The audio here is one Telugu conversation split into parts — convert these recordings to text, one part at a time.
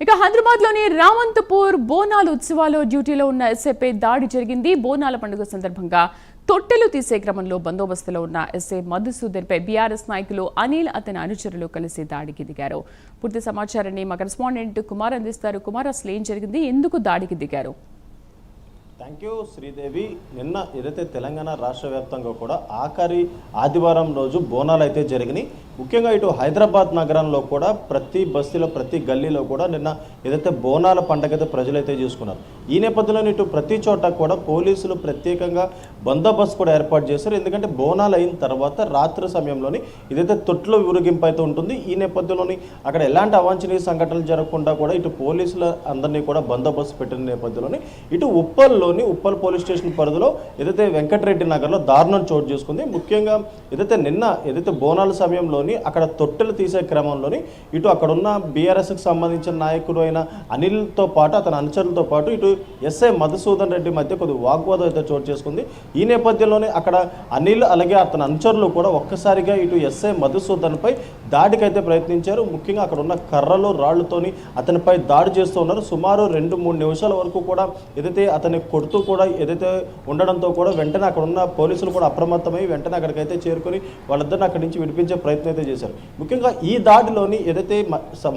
ఇక హైదరాబాద్లోని రామంతపూర్ బోనాల ఉత్సవాల్లో డ్యూటీలో ఉన్న ఎస్ఐపై దాడి జరిగింది. బోనాల పండుగ సందర్భంగా తొట్టెలు తీసే క్రమంలో బందోబస్తులో ఉన్న ఎస్ఐ మధుసూదన్పై బీఆర్ఎస్ నాయకులు అనిల్ అతని అనుచరులు కలిసి దాడికి దిగారు. పూర్తి సమాచారాన్ని మా కరెస్పాండెంట్ కుమార్ అందిస్తారు. కుమార్, అసలు ఏం జరిగింది, ఎందుకు దాడికి దిగారు? Thank you Sridevi. నిన్న ఏదైతే తెలంగాణ రాష్ట్ర వ్యాప్తంగా కూడా ఆఖరి ఆదివారం రోజు బోనాలు అయితే జరిగినాయి. ముఖ్యంగా ఇటు హైదరాబాద్ నగరంలో కూడా ప్రతి బస్తీలో ప్రతి గల్లీలో కూడా నిన్న ఏదైతే బోనాల పండుగ అయితే ప్రజలైతే చూసుకున్నారు. ఈ నేపథ్యంలో ఇటు ప్రతి చోట కూడా పోలీసులు ప్రత్యేకంగా బందోబస్తు కూడా ఏర్పాటు చేశారు. ఎందుకంటే బోనాలు అయిన తర్వాత రాత్రి సమయంలోని ఏదైతే తొట్లు ఊరేగింపు అయితే ఉంటుంది. ఈ నేపథ్యంలోని అక్కడ ఎలాంటి అవాంఛనీయ సంఘటనలు జరగకుండా కూడా ఇటు పోలీసుల అందరినీ కూడా బందోబస్తు పెట్టిన నేపథ్యంలోని ఇటు ఉప్పల్ పోలీస్ స్టేషన్ పరిధిలో ఏదైతే వెంకటరెడ్డి నగర్లో దారుణం చోటు చేసుకుంది. ముఖ్యంగా ఏదైతే బోనాల సమయంలోని అక్కడ తొట్టెలు తీసే క్రమంలోని ఇటు అక్కడ ఉన్న బీఆర్ఎస్కి సంబంధించిన నాయకుడు అయిన అనిల్తో పాటు అతని అనుచరులతో పాటు ఇటు ఎస్ఐ మధుసూదన్ రెడ్డి మధ్య కొద్ది వాగ్వాదం అయితే చోటు చేసుకుంది. ఈ నేపథ్యంలోనే అక్కడ అనిల్ అలాగే అతని అనుచరులు కూడా ఒక్కసారిగా ఇటు ఎస్ఐ మధుసూదన్పై దాడికి అయితే ప్రయత్నించారు. ముఖ్యంగా అక్కడ ఉన్న కర్రలు రాళ్లతోని అతనిపై దాడి చేస్తూ ఉన్నారు. సుమారు 2-3 నిమిషాల వరకు కూడా ఏదైతే అతని కొడుతూ కూడా ఏదైతే ఉండడంతో కూడా వెంటనే అక్కడ ఉన్న పోలీసులు కూడా అప్రమత్తమై వెంటనే అక్కడికైతే చేరుకొని వాళ్ళిద్దరిని అక్కడి నుంచి విడిపించే ప్రయత్నం అయితే చేశారు. ముఖ్యంగా ఈ దాడిలోని ఏదైతే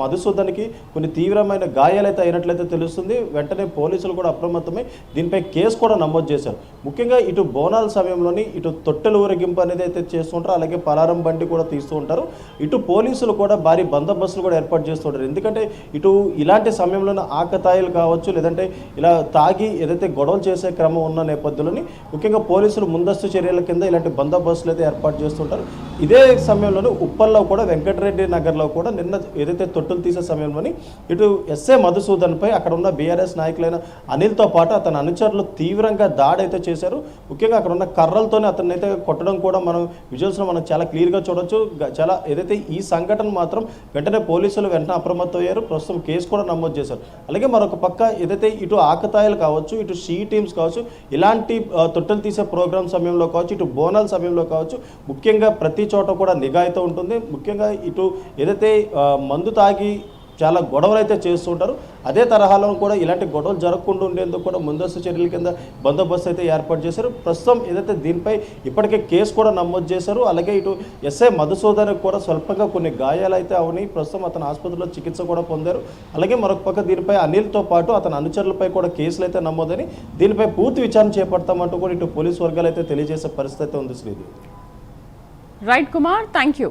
మధుసూదన్కి కొన్ని తీవ్రమైన గాయాలైతే అయినట్లయితే తెలుస్తుంది. వెంటనే పోలీసులు కూడా అప్రమత్తమై దీనిపై కేసు కూడా నమోదు చేశారు. ముఖ్యంగా ఇటు బోనాల సమయంలోని ఇటు తొట్టెల ఊరేగింపు అనేది అయితే చేస్తుంటారు, అలాగే పలారం బండి కూడా తీస్తూ ఉంటారు. ఇటు పోలీసులు కూడా భారీ బందోబస్తులు కూడా ఏర్పాటు చేస్తుంటారు. ఎందుకంటే ఇటు ఇలాంటి సమయంలోనే ఆకతాయిలు కావచ్చు, లేదంటే ఇలా తాగి ఏదైతే గొడవలు చేసే క్రమం ఉన్న నేపథ్యంలోని ముఖ్యంగా పోలీసులు ముందస్తు చర్యల కింద ఇలాంటి బందోబస్తులు అయితే ఏర్పాటు చేస్తుంటారు. ఇదే సమయంలోనే ఉప్పల్లో కూడా వెంకటరెడ్డి నగర్లో కూడా నిన్న ఏదైతే తొట్టులు తీసే సమయంలోని ఇటు ఎస్ఐ మధుసూదన్పై అక్కడ ఉన్న బీఆర్ఎస్ నాయకులైన అనిల్తో పాటు అతని అనుచరులు తీవ్రంగా దాడి అయితే చేశారు. ముఖ్యంగా అక్కడ ఉన్న కర్రలతోనే అతన్ని అయితే కొట్టడం కూడా మనం విజువల్స్లో మనం చాలా క్లియర్గా చూడొచ్చు. చాలా ఏదైతే ఈ సంఘటన మాత్రం వెంటనే పోలీసులు వెంటనే అప్రమత్తమయ్యారు. ప్రస్తుతం కేసు కూడా నమోదు చేశారు. అలాగే మరొక పక్క ఏదైతే ఇటు ఆకతాయిలు కావచ్చు, ఇటు షీ టీమ్స్ కావచ్చు, ఇలాంటి తొట్టెలు తీసే ప్రోగ్రామ్ సమయంలో కావచ్చు, ఇటు బోనాల సమయంలో కావచ్చు, ముఖ్యంగా ప్రతి చోట కూడా నిఘా అయితే ఉంటుంది. ముఖ్యంగా ఇటు ఏదైతే మందు తాగి చాలా గొడవలు అయితే చేస్తూ ఉంటారు. అదే తరహాలో కూడా ఇలాంటి గొడవలు జరగకుండా ఉండేందుకు కూడా ముందస్తు చర్యల కింద బందోబస్తు అయితే ఏర్పాటు చేశారు. ప్రస్తుతం ఏదైతే దీనిపై ఇప్పటికే కేసు కూడా నమోదు చేశారు. అలాగే ఇటు ఎస్ఐ మధుసూదన్కి కూడా స్వల్పంగా కొన్ని గాయాలు అయితే అవునాయి. ప్రస్తుతం అతను ఆసుపత్రిలో చికిత్స కూడా పొందారు. అలాగే మరొక పక్క దీనిపై అనిల్తో పాటు అతని అనుచరులపై కూడా కేసులు అయితే నమోదని దీనిపై పూర్తి విచారణ చేపడతామంటూ కూడా ఇటు పోలీసు వర్గాలు అయితే తెలియజేసే పరిస్థితి ఉంది. Sridevi. Right Kumar, thank you.